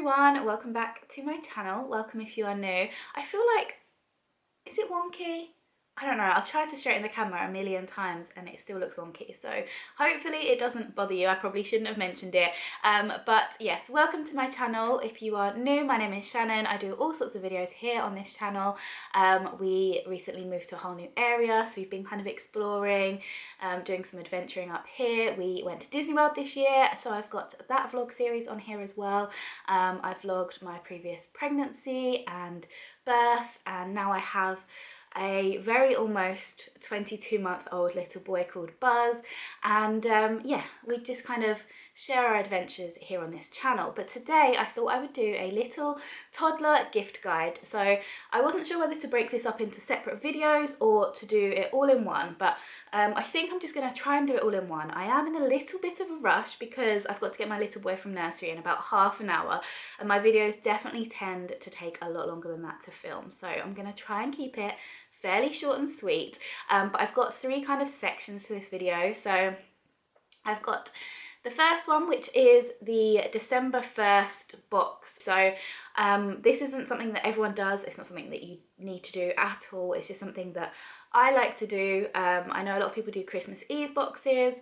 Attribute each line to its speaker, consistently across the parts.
Speaker 1: everyone, welcome back to my channel. Welcome if you are new. I feel like, is it wonky? I don't know, I've tried to straighten the camera a million times and it still looks wonky, so hopefully it doesn't bother you. I probably shouldn't have mentioned it, but yes, welcome to my channel. If you are new, my name is Shannan. I do all sorts of videos here on this channel. We recently moved to a whole new area, so we've been kind of exploring, doing some adventuring up here. We went to Disney World this year, so I've got that vlog series on here as well. I vlogged my previous pregnancy and birth, and now I have a very almost 22-month-old little boy called Buzz, and yeah, we just kind of share our adventures here on this channel. But today I thought I would do a little toddler gift guide. So I wasn't sure whether to break this up into separate videos or to do it all in one, but I think I'm just going to try and do it all in one. I am in a little bit of a rush because I've got to get my little boy from nursery in about half an hour, and my videos definitely tend to take a lot longer than that to film, so I'm going to try and keep it fairly short and sweet. But I've got three kind of sections to this video. So I've got the first one, which is the December 1st box. So this isn't something that everyone does. It's not something that you need to do at all. It's just something that I like to do. I know a lot of people do Christmas Eve boxes,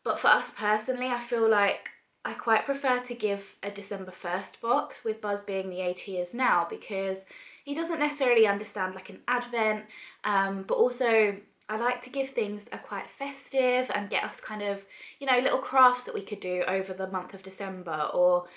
Speaker 1: but for us personally, I feel like I quite prefer to give a December 1st box, with Buzz being the age he is now, because he doesn't necessarily understand like an advent, but also I like to give things that are quite festive and get us kind of, you know, little crafts that we could do over the month of December, or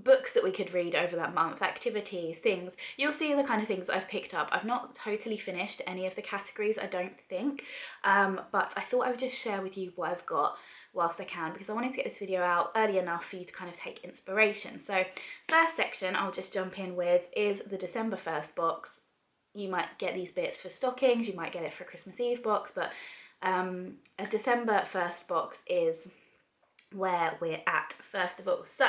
Speaker 1: books that we could read over that month, activities, things. You'll see the kind of things I've picked up. I've not totally finished any of the categories, I don't think, but I thought I would just share with you what I've got whilst I can, because I wanted to get this video out early enough for you to kind of take inspiration. So first section I'll just jump in with is the December 1st box. You might get these bits for stockings, you might get it for a Christmas Eve box, but a December 1st box is where we're at first of all. So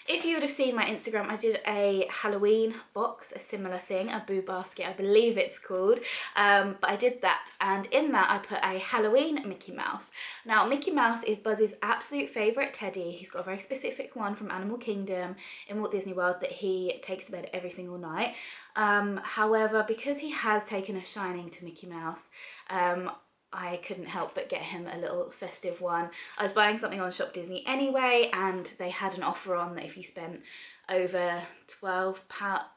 Speaker 1: if you would have seen my Instagram, I did a Halloween box, a similar thing, a boo basket, I believe it's called, but I did that, and in that I put a Halloween Mickey Mouse. Now, Mickey Mouse is Buzz's absolute favourite teddy. He's got a very specific one from Animal Kingdom in Walt Disney World that he takes to bed every single night. However, because he has taken a shining to Mickey Mouse, I couldn't help but get him a little festive one. I was buying something on Shop Disney anyway, and they had an offer on that if you spent over £12,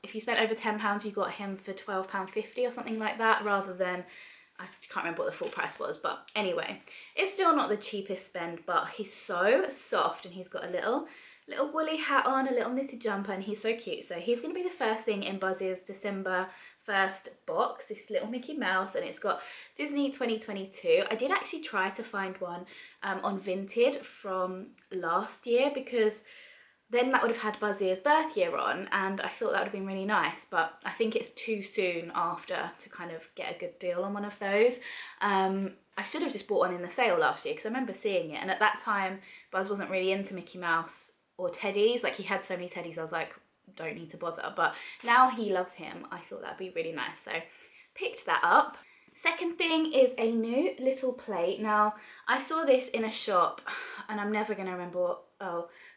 Speaker 1: if you spent over £10, you got him for £12.50 or something like that, rather than, I can't remember what the full price was, but anyway, it's still not the cheapest spend, but he's so soft, and he's got a little woolly hat on, a little knitted jumper, and he's so cute. So he's going to be the first thing in Buzz's December 1st box, this little Mickey Mouse, and it's got Disney 2022. I did actually try to find one on Vinted from last year, because then that would have had Buzz's birth year on, and I thought that would have been really nice, but I think it's too soon after to kind of get a good deal on one of those. I should have just bought one in the sale last year, because I remember seeing it, and at that time Buzz wasn't really into Mickey Mouse or teddies. Like, he had so many teddies, I was like, don't need to bother, but now he loves him. I thought that'd be really nice, so picked that up. Second thing is a new little plate. Now, I saw this in a shop, and I'm never going to remember what,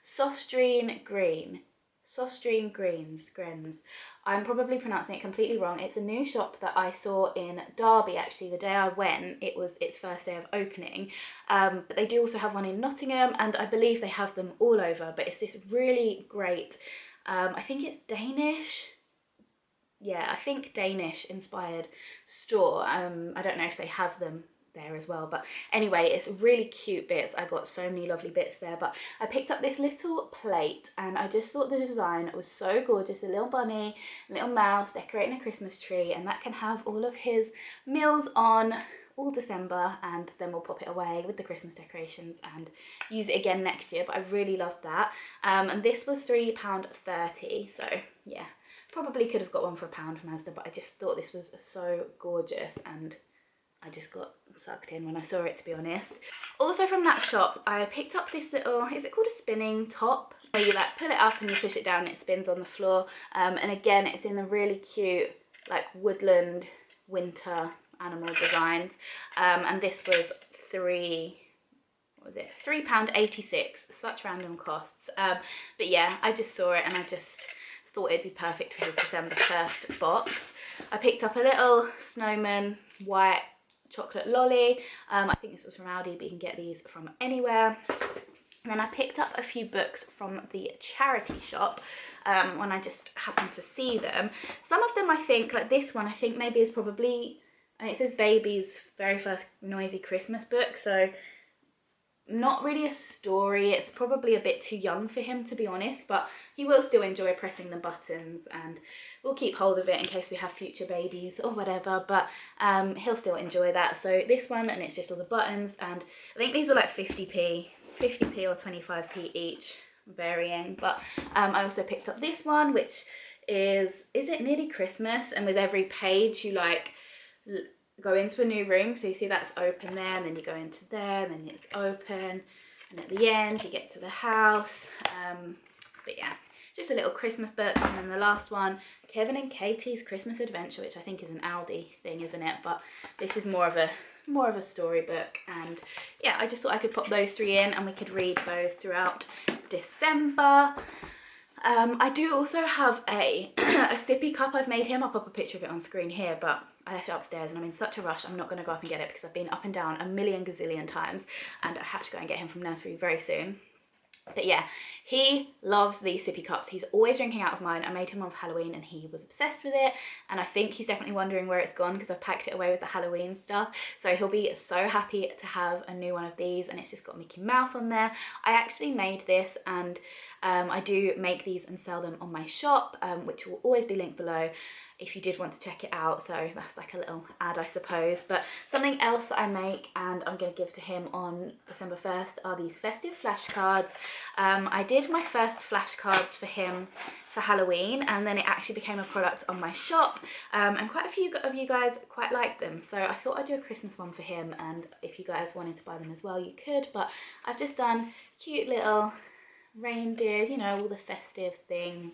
Speaker 1: Sostrine Greens. I'm probably pronouncing it completely wrong. It's a new shop that I saw in Derby, actually. The day I went, it was its first day of opening, but they do also have one in Nottingham, and I believe they have them all over, but it's this really great, I think it's Danish, yeah, I think Danish inspired store. I don't know if they have them there as well, but anyway, it's really cute bits. I got so many lovely bits there, but I picked up this little plate, and I just thought the design was so gorgeous. A little bunny, a little mouse decorating a Christmas tree, and that can have all of his meals on all December, and then we'll pop it away with the Christmas decorations and use it again next year. But I really loved that, and this was £3.30, so yeah, probably could have got one for £1 from Asda, but I just thought this was so gorgeous, and I just got sucked in when I saw it, to be honest. Also from that shop, I picked up this little, is it called a spinning top? Where you like pull it up and you push it down and it spins on the floor. And again, it's in the really cute, like, woodland winter animal designs. And this was what was it, £3.86, such random costs. But yeah, I just saw it and I just thought it'd be perfect for his December 1st box. I picked up a little snowman white chocolate lolly. I think this was from Aldi, but you can get these from anywhere. And then I picked up a few books from the charity shop when I just happened to see them. Some of them I think, like this one, I think maybe is probably, and it says baby's very first noisy Christmas book, so not really a story. It's probably a bit too young for him, to be honest, but he will still enjoy pressing the buttons, and we'll keep hold of it in case we have future babies or whatever, but he'll still enjoy that. So this one, and it's just all the buttons, and I think these were like 50p or 25p each, varying. But I also picked up this one, which is it nearly Christmas, and with every page you like go into a new room, so you see that's open there, and then you go into there, and then it's open, and at the end you get to the house. But yeah, just a little Christmas book. And then the last one, Kevin and Katie's Christmas Adventure, which I think is an Aldi thing, isn't it? But this is more of a storybook. And yeah, I just thought I could pop those three in and we could read those throughout December. I do also have a sippy cup I've made him. I'll pop a picture of it on screen here, but I left it upstairs and I'm in such a rush. I'm not going to go up and get it because I've been up and down a million gazillion times, and I have to go and get him from nursery very soon. But yeah, he loves these sippy cups. He's always drinking out of mine. I made him one for Halloween and he was obsessed with it, and I think he's definitely wondering where it's gone because I've packed it away with the Halloween stuff. So he'll be so happy to have a new one of these, and it's just got Mickey Mouse on there. I actually made this, and I do make these and sell them on my shop, which will always be linked below if you did want to check it out. So that's like a little ad, I suppose. But something else that I make and I'm going to give to him on December 1st are these festive flashcards. I did my first flashcards for him for Halloween, and then it actually became a product on my shop, and quite a few of you guys quite liked them, so I thought I'd do a Christmas one for him, and if you guys wanted to buy them as well, you could. But I've just done cute little reindeers, you know, all the festive things.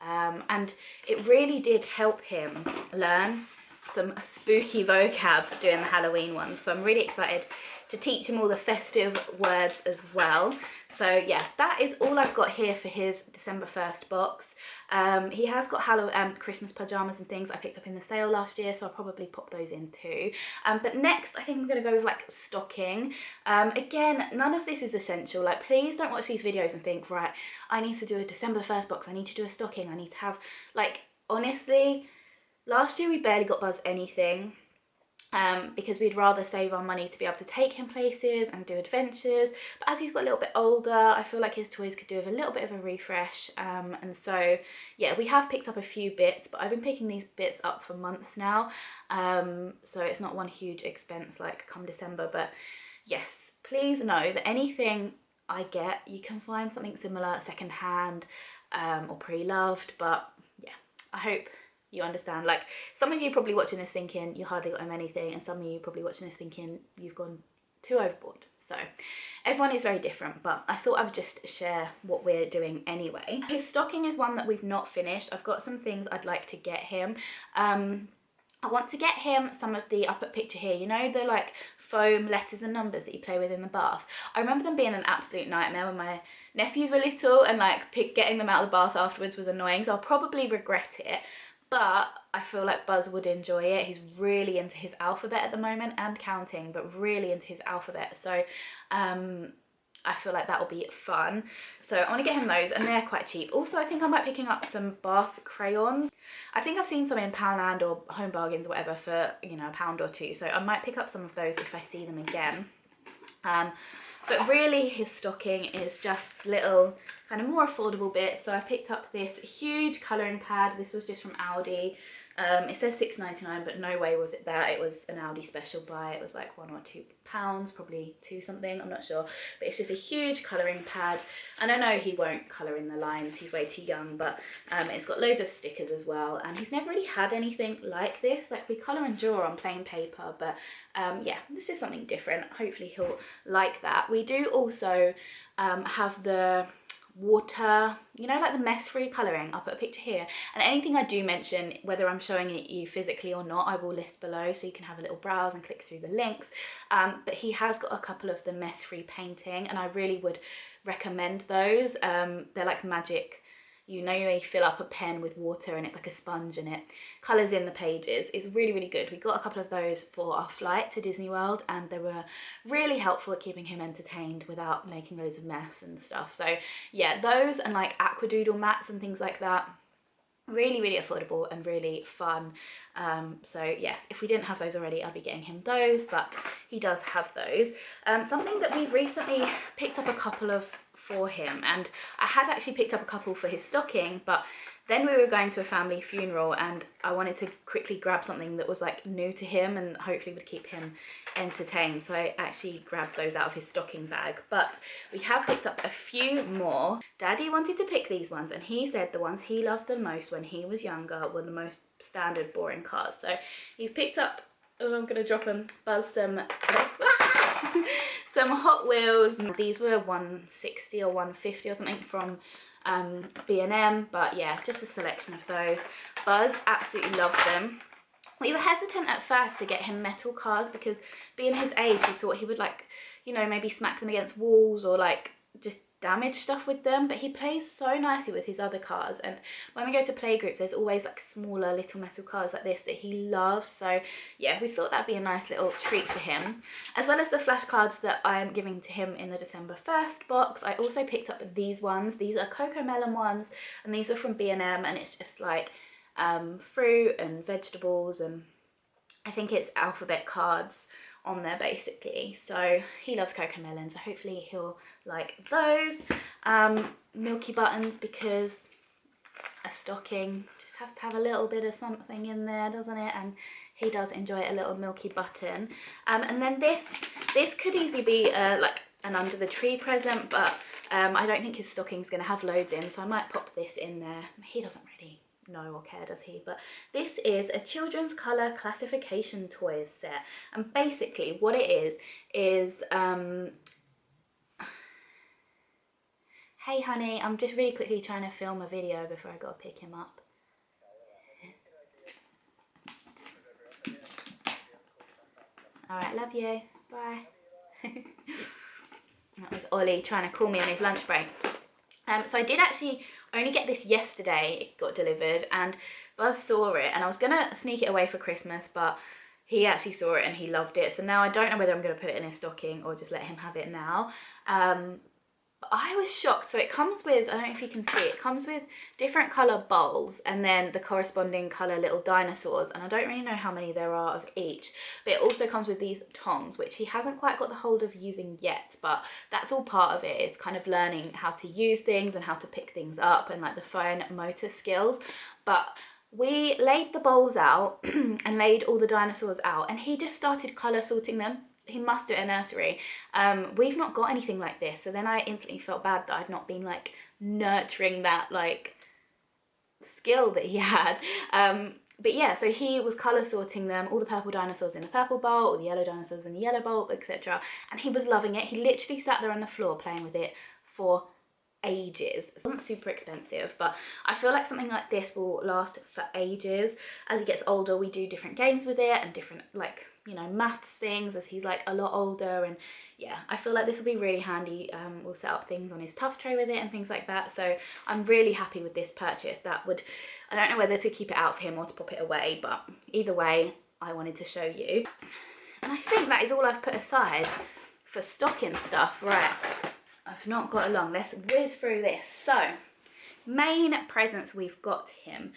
Speaker 1: And it really did help him learn some spooky vocab doing the Halloween ones. So I'm really excited to teach him all the festive words as well. So yeah, that is all I've got here for his December 1st box. He has got Christmas pajamas and things I picked up in the sale last year, so I'll probably pop those in too. But next I think I'm going to go with like stocking. Again, none of this is essential. Like, please don't watch these videos and think, right, I need to do a December 1st box, I need to do a stocking, I need to have, like, honestly, last year we barely got Buzz anything. Because we'd rather save our money to be able to take him places and do adventures. But as he's got a little bit older, I feel like his toys could do with a little bit of a refresh. And so, yeah, we have picked up a few bits, but I've been picking these bits up for months now. So it's not one huge expense like come December. But yes, please know that anything I get, you can find something similar secondhand or pre-loved. But yeah, I hope you understand. Like, some of you probably watching this thinking you hardly got him anything, and some of you probably watching this thinking you've gone too overboard. So everyone is very different, but I thought I would just share what we're doing anyway. His stocking is one that we've not finished. I've got some things I'd like to get him. I want to get him some of the, I'll put a picture here, you know, the like foam letters and numbers that you play with in the bath. I remember them being an absolute nightmare when my nephews were little, and like getting them out of the bath afterwards was annoying, so I'll probably regret it. But I feel like Buzz would enjoy it. He's really into his alphabet at the moment and counting, but really into his alphabet. So I feel like that will be fun. So I want to get him those, and they're quite cheap. Also, I think I might be picking up some bath crayons. I think I've seen some in Poundland or Home Bargains or whatever for, you know, £1 or £2. So I might pick up some of those if I see them again. But really his stocking is just little kind of more affordable bits. So I picked up this huge colouring pad. This was just from Aldi. It says £6.99, but no way was it that. It was an Aldi special buy. It was like £1 or £2, probably 2 something, I'm not sure. But it's just a huge colouring pad. And I know he won't colour in the lines, he's way too young, but it's got loads of stickers as well. And he's never really had anything like this. Like, we colour and draw on plain paper, but yeah, this is something different. Hopefully he'll like that. We do also have the, water, you know, like the mess-free colouring. I'll put a picture here, and anything I do mention, whether I'm showing it you physically or not, I will list below so you can have a little browse and click through the links. But he has got a couple of the mess-free painting, and I really would recommend those. They're like magic. You know, you fill up a pen with water and it's like a sponge and it colours in the pages. It's really, really good. We got a couple of those for our flight to Disney World, and they were really helpful at keeping him entertained without making loads of mess and stuff. So yeah, those and like aquadoodle mats and things like that. Really, really affordable and really fun. So yes, if we didn't have those already, I'd be getting him those, but he does have those. Something that we've recently picked up a couple of for him, and I had actually picked up a couple for his stocking, but then we were going to a family funeral and I wanted to quickly grab something that was like new to him and hopefully would keep him entertained, so I actually grabbed those out of his stocking bag. But we have picked up a few more. Daddy wanted to pick these ones, and he said the ones he loved the most when he was younger were the most standard boring cars. So he's picked up, oh, I'm gonna drop them, Buzz, some some Hot Wheels. These were 160 or 150 or something from B&M, but yeah, just a selection of those. Buzz absolutely loves them. We were hesitant at first to get him metal cars because being his age, we thought he would, like, you know, maybe smack them against walls or like just damage stuff with them, but he plays so nicely with his other cars. And when we go to playgroup, there's always like smaller little metal cars like this that he loves. So yeah, we thought that'd be a nice little treat for him, as well as the flashcards that I'm giving to him in the December 1st box. I also picked up these ones. These are Cocoa Melon ones, and these are from B&M, and it's just like fruit and vegetables, and I think it's alphabet cards on there basically. So he loves Cocoa Melon, so hopefully he'll like those. Milky buttons, because a stocking just has to have a little bit of something in there, doesn't it? And he does enjoy a little milky button. And then this could easily be like an under the tree present, but I don't think his stocking's going to have loads in, so I might pop this in there. He doesn't really know or care, does he? But this is a children's colour classification toys set, and basically what it is hey honey, I'm just really quickly trying to film a video before I gotta pick him up. Alright, love you, bye. That was Ollie trying to call me on his lunch break. So I did actually only get this yesterday. It got delivered and Buzz saw it, and I was gonna sneak it away for Christmas, but he actually saw it and he loved it. So now I don't know whether I'm gonna put it in his stocking or just let him have it now. But I was shocked. So it comes with, I don't know if you can see, it comes with different colour bowls and then the corresponding colour little dinosaurs, and I don't really know how many there are of each, but it also comes with these tongs, which he hasn't quite got the hold of using yet, but that's all part of it. It's kind of learning how to use things and how to pick things up and like the fine motor skills. But we laid the bowls out and laid all the dinosaurs out, and he just started colour sorting them. He must do it at nursery. We've not got anything like this, so then I instantly felt bad that I'd not been like nurturing that like skill that he had. But yeah, so he was colour sorting them, all the purple dinosaurs in the purple bowl, all the yellow dinosaurs in the yellow bowl, etc. And he was loving it. He literally sat there on the floor playing with it for ages. It wasn't super expensive, but I feel like something like this will last for ages. As he gets older, we do different games with it and different, like, you know, maths things as he's like a lot older, and yeah, I feel like this will be really handy. We'll set up things on his tough tray with it and things like that, so I'm really happy with this purchase. That would, I don't know whether to keep it out for him or to pop it away, but either way I wanted to show you. And I think that is all I've put aside for stocking stuff. Right, I've not got along. Let's whiz through this. So main presents we've got him.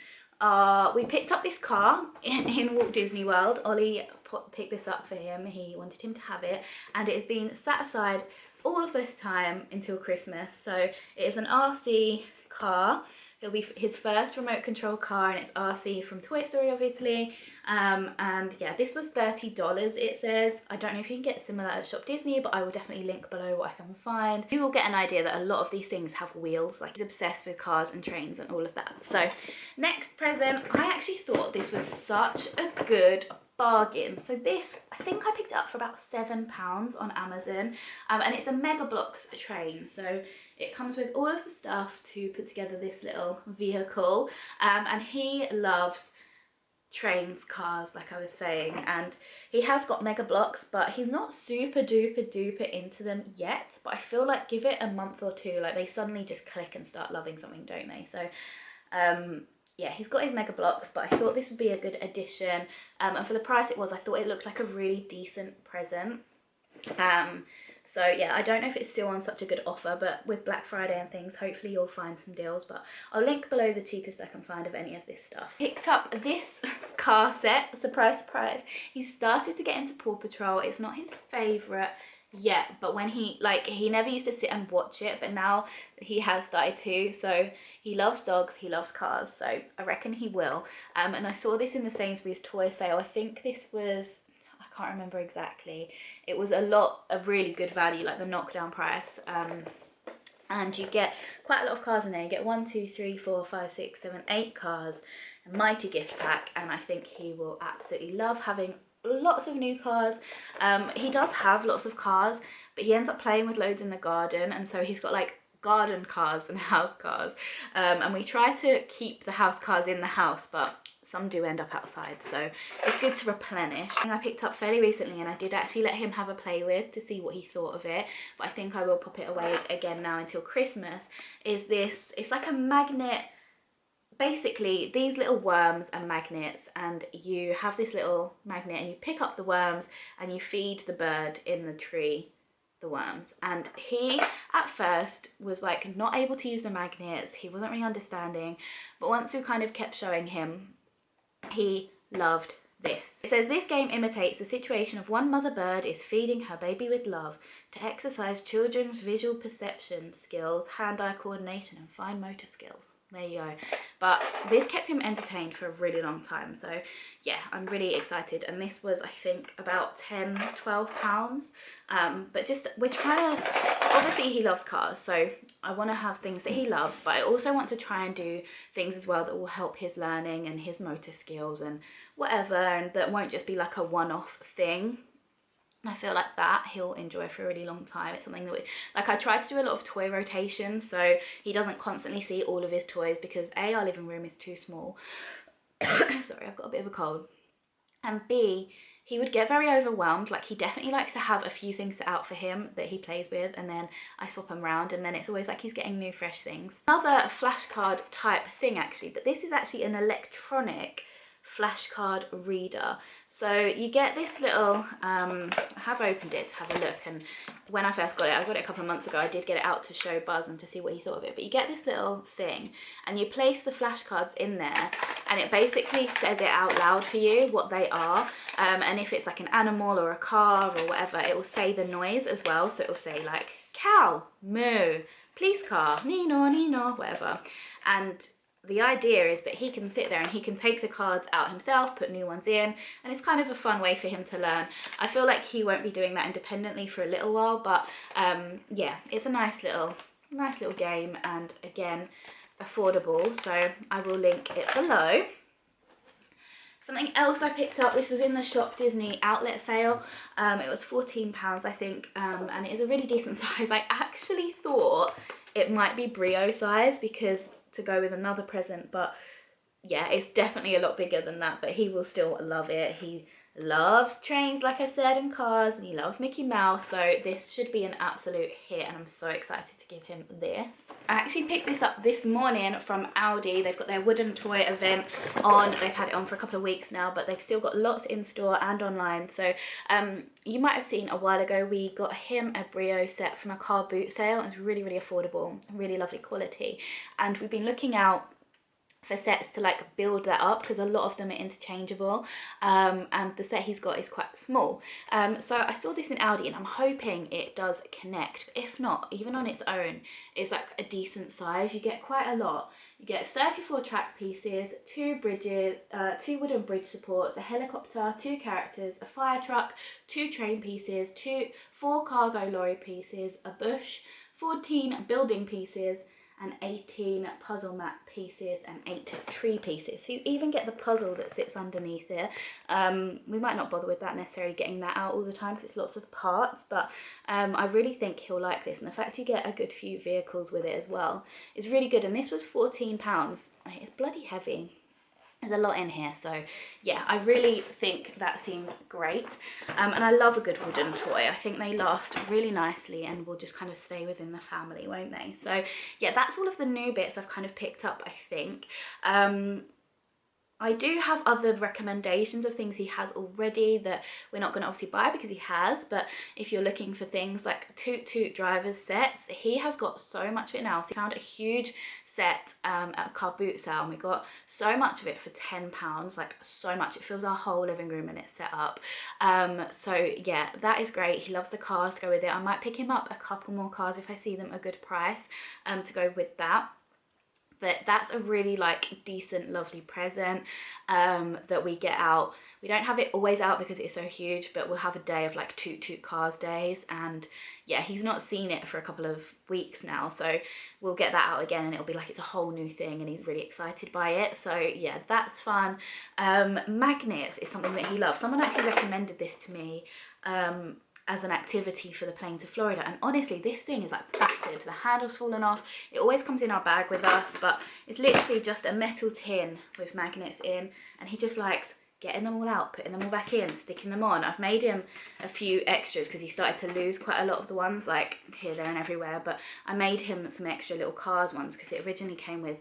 Speaker 1: We picked up this car in Walt Disney World. Ollie picked this up for him. He wanted him to have it, and it has been set aside all of this time until Christmas. So it is an RC car. It'll be his first remote control car, and it's RC from Toy Story, obviously. And yeah, this was $30, it says. I don't know if you can get similar at Shop Disney, but I will definitely link below what I can find. You will get an idea that a lot of these things have wheels. Like, he's obsessed with cars and trains and all of that. So next present, I actually thought this was such a good bargain. So this, I think I picked it up for about £7 on Amazon, and it's a Mega Bloks train. So it comes with all of the stuff to put together this little vehicle, and he loves trains, cars, like I was saying, and he has got Mega Bloks, but he's not super duper into them yet. But I feel like give it a month or two, like they suddenly just click and start loving something, don't they? So yeah, he's got his Mega Bloks, but I thought this would be a good addition, and for the price it was, I thought it looked like a really decent present. So yeah, I don't know if it's still on such a good offer, but with Black Friday and things, hopefully you'll find some deals, but I'll link below the cheapest I can find of any of this stuff. Picked up this car set, surprise, surprise. He started to get into Paw Patrol. It's not his favourite yet, but when he never used to sit and watch it, but now he has started to. So he loves dogs, he loves cars, so I reckon he will. And I saw this in the Sainsbury's toy sale. I think this was, I can't remember exactly. It was a really good value, like the knockdown price. And you get quite a lot of cars in there. You get 1, 2, 3, 4, 5, 6, 7, 8 cars. A mighty gift pack, and I think he will absolutely love having lots of new cars. He does have lots of cars, but he ends up playing with loads in the garden, and so he's got like garden cars and house cars, and we try to keep the house cars in the house, but some do end up outside, so it's good to replenish. I picked up fairly recently, and I did actually let him have a play with to see what he thought of it, but I think I will pop it away again now until Christmas. Is this, it's like a magnet. Basically, these little worms are magnets, and you have this little magnet and you pick up the worms and you feed the bird in the tree the worms. And he at first was like not able to use the magnets, he wasn't really understanding, but once we kind of kept showing him, he loved this. It says, this game imitates the situation of one mother bird is feeding her baby with love to exercise children's visual perception skills, hand-eye coordination and fine motor skills. There you go. But this kept him entertained for a really long time, so yeah, I'm really excited. And this was, I think, about £10–12. But just, we're trying to, obviously he loves cars, so I want to have things that he loves, but I also want to try and do things as well that will help his learning and his motor skills and whatever, and that won't just be like a one-off thing. I feel like that he'll enjoy for a really long time. It's something that like I try to do a lot of toy rotations, so he doesn't constantly see all of his toys, because A, our living room is too small. Sorry, I've got a bit of a cold. And B, he would get very overwhelmed. Like, he definitely likes to have a few things set out for him that he plays with, and then I swap them around, and then it's always like he's getting new fresh things. Another flashcard type thing actually, but this is actually an electronic flashcard reader. So you get this little, I have opened it to have a look, and when I first got it, I got it a couple of months ago, I did get it out to show Buzz and to see what he thought of it. But you get this little thing and you place the flashcards in there, and it basically says it out loud for you what they are, and if it's like an animal or a car or whatever, it will say the noise as well. So it will say like cow, moo, police car, nino, nino, whatever. And the idea is that he can sit there and he can take the cards out himself, put new ones in, and it's kind of a fun way for him to learn. I feel like he won't be doing that independently for a little while, but yeah, it's a nice little game, and again, affordable, so I will link it below. Something else I picked up, this was in the Shop Disney outlet sale. It was £14, I think, and it is a really decent size. I actually thought it might be Brio size, because to go with another present, but yeah, it's definitely a lot bigger than that, but he will still love it. He loves trains, like I said, and cars, and he loves Mickey Mouse, so this should be an absolute hit, and I'm so excited to give him this. I actually picked this up this morning from Aldi. They've got their wooden toy event on. They've had it on for a couple of weeks now, but they've still got lots in store and online. So you might have seen a while ago, we got him a Brio set from a car boot sale. It was really, really affordable, really lovely quality, and we've been looking out for sets to like build that up, because a lot of them are interchangeable, and the set he's got is quite small. So I saw this in Aldi, and I'm hoping it does connect. If not, even on its own, it's like a decent size. You get quite a lot. You get 34 track pieces, 2 bridges, 2 wooden bridge supports, a helicopter, 2 characters, a fire truck, 2 train pieces, 4 cargo lorry pieces, a bush, 14 building pieces, and 18 puzzle mat pieces and 8 tree pieces. So you even get the puzzle that sits underneath it. We might not bother with that necessarily, getting that out all the time because it's lots of parts, but I really think he'll like this, and the fact you get a good few vehicles with it as well is really good. And this was £14. It's bloody heavy. There's a lot in here, so yeah, I really think that seems great. And I love a good wooden toy. I think they last really nicely and will just kind of stay within the family, won't they? So yeah, that's all of the new bits I've kind of picked up, I think. I do have other recommendations of things he has already that we're not going to obviously buy because he has, but if you're looking for things like Toot Toot driver's sets, he has got so much of it now. So he found a huge set at a car boot sale, and we got so much of it for £10, like so much. It fills our whole living room and it's set up. So yeah, that is great. He loves the cars to go with it. I might pick him up a couple more cars if I see them a good price to go with that. But that's a really like decent, lovely present that we get out. We don't have it always out because it's so huge, but we'll have a day of like Toot Toot cars days, and yeah, he's not seen it for a couple of weeks now, so we'll get that out again and it'll be like it's a whole new thing and he's really excited by it. So yeah, that's fun. Magnets is something that he loves. Someone actually recommended this to me as an activity for the plane to Florida, and honestly this thing is like battered, the handle's fallen off. It always comes in our bag with us, but it's literally just a metal tin with magnets in, and he just likes getting them all out, putting them all back in, sticking them on. I've made him a few extras because he started to lose quite a lot of the ones like here, there and everywhere, but I made him some extra little cars ones because it originally came with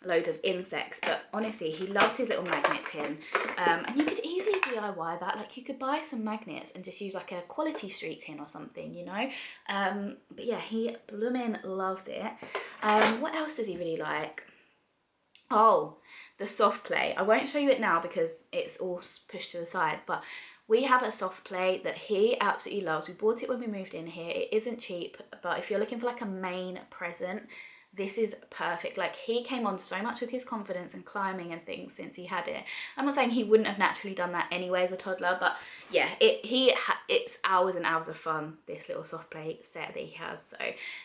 Speaker 1: loads of insects. But honestly, he loves his little magnet tin, and you could easily DIY that. Like you could buy some magnets and just use like a Quality Street tin or something, you know. But yeah, he blooming loves it. What else does he really like? Oh, the soft play. I won't show you it now because it's all pushed to the side, but we have a soft play that he absolutely loves. We bought it when we moved in here. It isn't cheap, but if you're looking for like a main present, this is perfect. Like he came on so much with his confidence and climbing and things since he had it. I'm not saying he wouldn't have naturally done that anyway as a toddler, but yeah, it's hours and hours of fun, this little soft play set that he has. So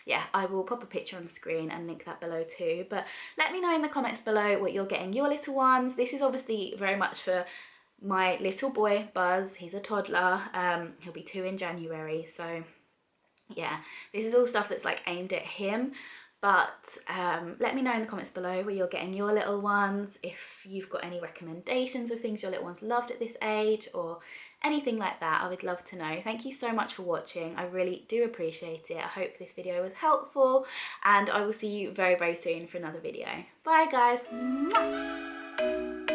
Speaker 1: yeah, I will pop a picture on the screen and link that below too. But let me know in the comments below what you're getting your little ones. This is obviously very much for my little boy Buzz. He's a toddler. He'll be 2 in January. So yeah, this is all stuff that's like aimed at him. But let me know in the comments below where you're getting your little ones, if you've got any recommendations of things your little ones loved at this age or anything like that. I would love to know. Thank you so much for watching. I really do appreciate it. I hope this video was helpful, and I will see you very, very soon for another video. Bye guys. Mwah.